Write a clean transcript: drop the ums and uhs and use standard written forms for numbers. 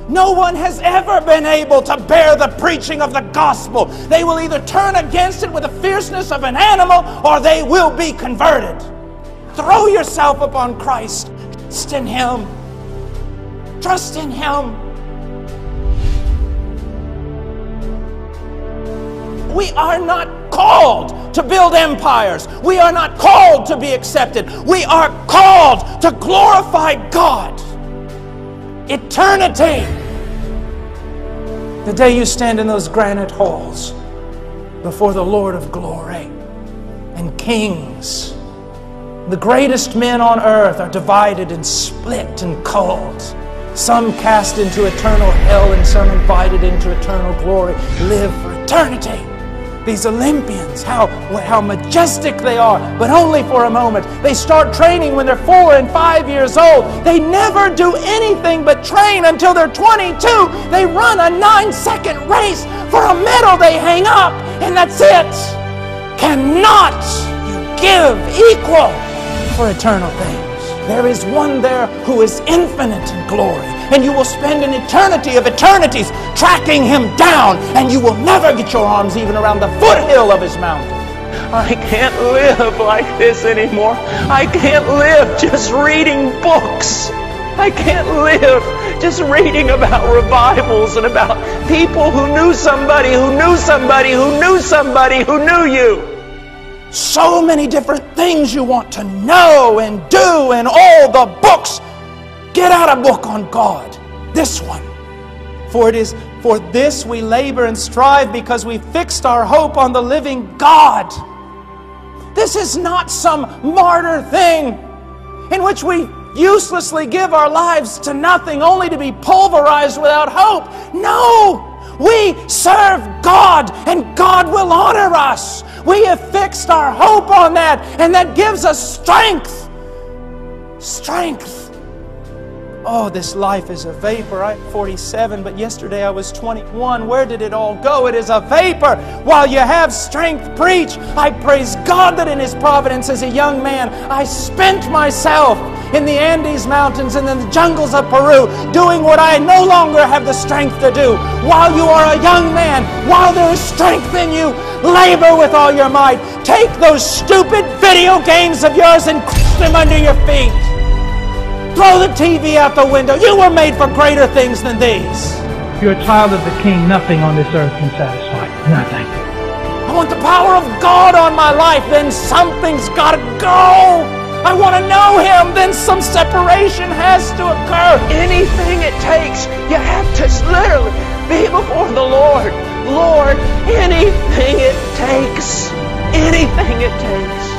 No one has ever been able to bear the preaching of the gospel. They will either turn against it with the fierceness of an animal, or they will be converted. Throw yourself upon Christ. Trust in Him. Trust in Him. We are not called to build empires. We are not called to be accepted. We are called to glorify God. Eternity. The day you stand in those granite halls before the Lord of glory and kings, the greatest men on earth are divided and split and called. Some cast into eternal hell and some invited into eternal glory. Live for eternity. These Olympians, how majestic they are, but only for a moment. They start training when they're 4 and 5 years old. They never do anything but train until they're 22. They run a 9-second race for a medal they hang up, and that's it. Cannot you give equal for eternal things? There is one there who is infinite in glory, and you will spend an eternity of eternities tracking Him down, and you will never get your arms even around the foothill of His mountain. I can't live like this anymore. I can't live just reading books. I can't live just reading about revivals and about people who knew somebody who knew somebody who knew somebody who knew you. So many different things you want to know and do, and all the books. Get out a book on God. This one. For it is for this we labor and strive, because we fixed our hope on the living God. This is not some martyr thing in which we uselessly give our lives to nothing only to be pulverized without hope. No! We serve God, and God will honor us. We have fixed our hope on that, and that gives us strength. Strength. Oh, this life is a vapor. I'm 47, but yesterday I was 21. Where did it all go? It is a vapor. While you have strength, preach. I praise God that in His providence as a young man, I spent myself in the Andes Mountains and in the jungles of Peru doing what I no longer have the strength to do. While you are a young man, while there is strength in you, labor with all your might. Take those stupid video games of yours and crush them under your feet. Throw the TV out the window. You were made for greater things than these. If you're a child of the King, nothing on this earth can satisfy. Nothing. I want the power of God on my life. Then something's got to go. I want to know Him. Then some separation has to occur. Anything it takes. You have to literally be before the Lord. Lord, anything it takes. Anything it takes.